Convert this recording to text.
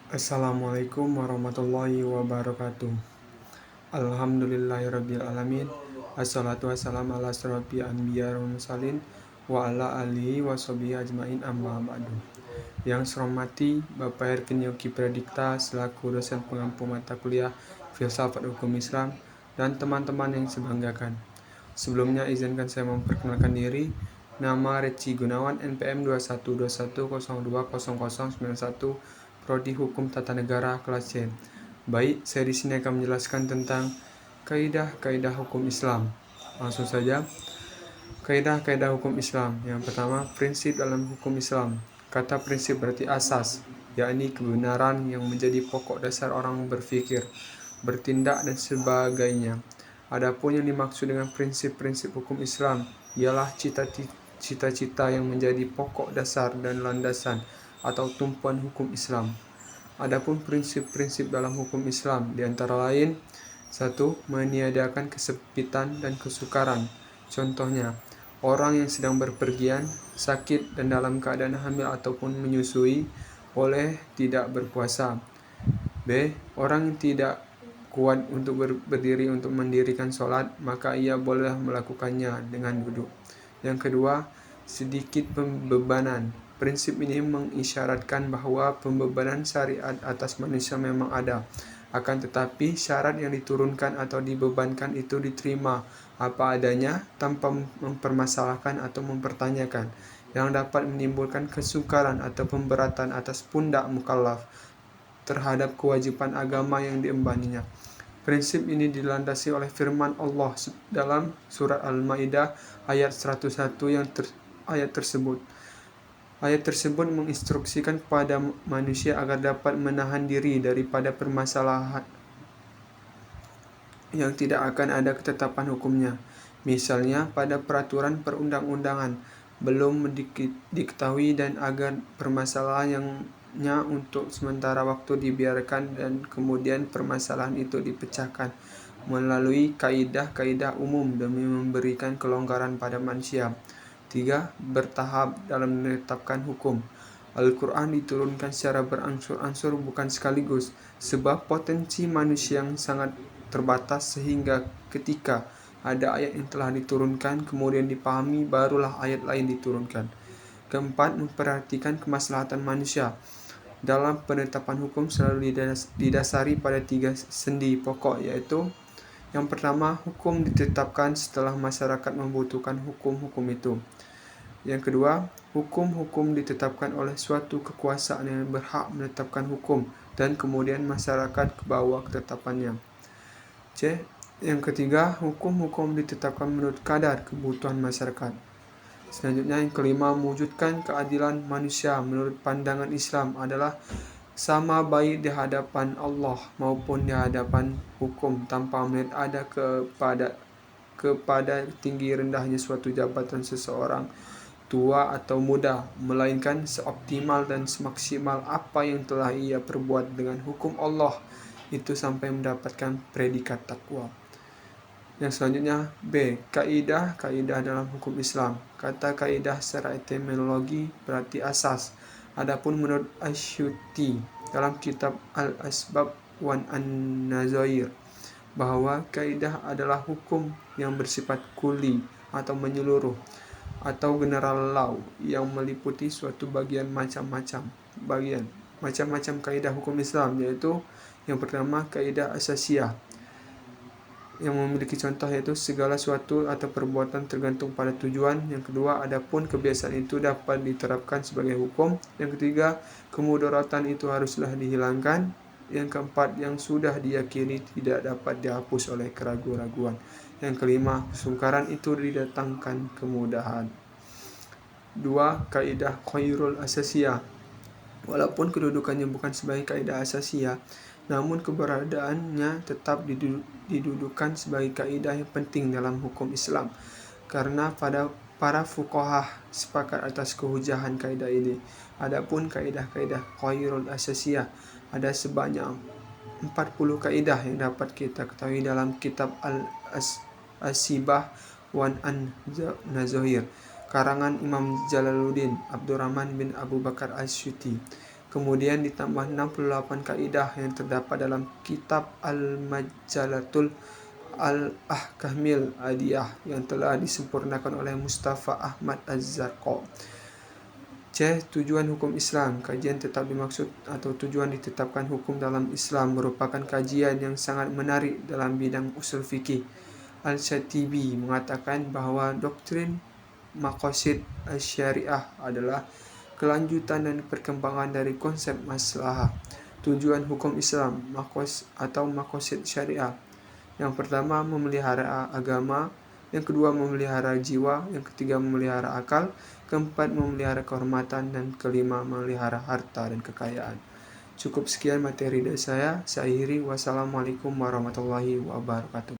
Assalamualaikum warahmatullahi wabarakatuh. Alhamdulillahirabbil alamin. Assalatu wassalamu ala asyrofil anbiya wal mursalin wa ala alihi washabihi ajmain amma ba'du. Yang saya hormati Bapak Erkin Yogi Pradikta selaku dosen pengampu mata kuliah Filsafat Hukum Islam dan teman-teman yang saya banggakan. Sebelumnya izinkan saya memperkenalkan diri. Nama Reci Gunawan, NPM 2121020091, Prodi Hukum Tata Negara kelas C. Baik, saya di sini akan menjelaskan tentang kaidah-kaidah hukum Islam. Langsung saja. Kaidah-kaidah hukum Islam. Yang pertama, prinsip dalam hukum Islam. Kata prinsip berarti asas, yakni kebenaran yang menjadi pokok dasar orang berpikir, bertindak dan sebagainya. Adapun yang dimaksud dengan prinsip-prinsip hukum Islam ialah cita-cita yang menjadi pokok dasar dan landasan atau tumpuan hukum Islam. Adapun prinsip-prinsip dalam hukum Islam di antara lain: 1. Meniadakan kesempitan dan kesukaran. Contohnya, orang yang sedang berpergian, sakit dan dalam keadaan hamil ataupun menyusui boleh tidak berpuasa. B. Orang yang tidak kuat untuk berdiri untuk mendirikan sholat, maka ia boleh melakukannya dengan duduk. Yang kedua, sedikit pembebanan. Prinsip ini mengisyaratkan bahwa pembebanan syariat atas manusia memang ada. Akan tetapi syarat yang diturunkan atau dibebankan itu diterima apa adanya tanpa mempermasalahkan atau mempertanyakan, yang dapat menimbulkan kesukaran atau pemberatan atas pundak mukallaf terhadap kewajiban agama yang diembaninya. Prinsip ini dilandasi oleh firman Allah dalam surat Al-Maidah ayat 101 ayat tersebut menginstruksikan kepada manusia agar dapat menahan diri daripada permasalahan yang tidak akan ada ketetapan hukumnya. Misalnya pada peraturan perundang-undangan belum diketahui dan agar permasalahan yang untuk sementara waktu dibiarkan dan kemudian permasalahan itu dipecahkan melalui kaidah-kaidah umum demi memberikan kelonggaran pada manusia. 3. Bertahap dalam menetapkan hukum. Al-Quran diturunkan secara berangsur-angsur bukan sekaligus, sebab potensi manusia yang sangat terbatas sehingga ketika ada ayat yang telah diturunkan kemudian dipahami barulah ayat lain diturunkan. Keempat, memperhatikan kemaslahatan manusia. Dalam penetapan hukum selalu didasari pada 3 sendi pokok, yaitu: yang pertama, hukum ditetapkan setelah masyarakat membutuhkan hukum-hukum itu. Yang kedua, hukum-hukum ditetapkan oleh suatu kekuasaan yang berhak menetapkan hukum dan kemudian masyarakat ke bawah ketetapannya. C. Yang ketiga, hukum-hukum ditetapkan menurut kadar kebutuhan masyarakat. Selanjutnya, yang kelima, mewujudkan keadilan manusia menurut pandangan Islam adalah sama baik di hadapan Allah maupun di hadapan hukum tanpa melihat ada kepada tinggi rendahnya suatu jabatan seseorang, tua atau muda, melainkan seoptimal dan semaksimal apa yang telah ia perbuat dengan hukum Allah itu sampai mendapatkan predikat takwa. Yang selanjutnya, B. Kaidah dalam hukum Islam. Kata kaidah secara etimologi berarti asas. Adapun menurut Asyuti dalam kitab Al-Asbab wan An-Nazair bahwa kaidah adalah hukum yang bersifat kuli atau menyeluruh atau general law yang meliputi suatu macam-macam kaidah hukum Islam, yaitu: yang pertama, kaidah asasiyah yang memiliki contoh yaitu segala suatu atau perbuatan tergantung pada tujuan. Yang kedua, adapun kebiasaan itu dapat diterapkan sebagai hukum. Yang ketiga, kemudaratan itu haruslah dihilangkan. Yang keempat, yang sudah diyakini tidak dapat dihapus oleh keraguan-raguan. Yang kelima, kesukaran itu didatangkan kemudahan. 2. Kaidah khairul asasiyah. Walaupun kedudukannya bukan sebagai kaidah asasiyah, namun keberadaannya tetap didudukan sebagai kaidah yang penting dalam hukum Islam, karena para fuqaha sepakat atas kehujahan kaidah ini. Adapun kaidah-kaidah khairul asasiyah ada sebanyak 40 kaidah yang dapat kita ketahui dalam kitab Al-Asibah wan An-Nazair karangan Imam Jalaluddin Abdurrahman bin Abu Bakar Asyuti. Kemudian ditambah 68 kaidah yang terdapat dalam kitab Al-Majalatul Al-Ahkamil Adiyah yang telah disempurnakan oleh Mustafa Ahmad Az-Zarqa. C. Tujuan hukum Islam. Kajian tetap dimaksud atau tujuan ditetapkan hukum dalam Islam merupakan kajian yang sangat menarik dalam bidang usul fikih. Al-Shatibi mengatakan bahwa doktrin maqasid syariah adalah kelanjutan dan perkembangan dari konsep maslahah. Tujuan hukum Islam maqasid syariah. Yang pertama, memelihara agama. Yang kedua, memelihara jiwa. Yang ketiga, memelihara akal. Keempat, memelihara kehormatan. Dan kelima, memelihara harta dan kekayaan. Cukup sekian materi dari saya. Saya akhiri. Wassalamualaikum warahmatullahi wabarakatuh.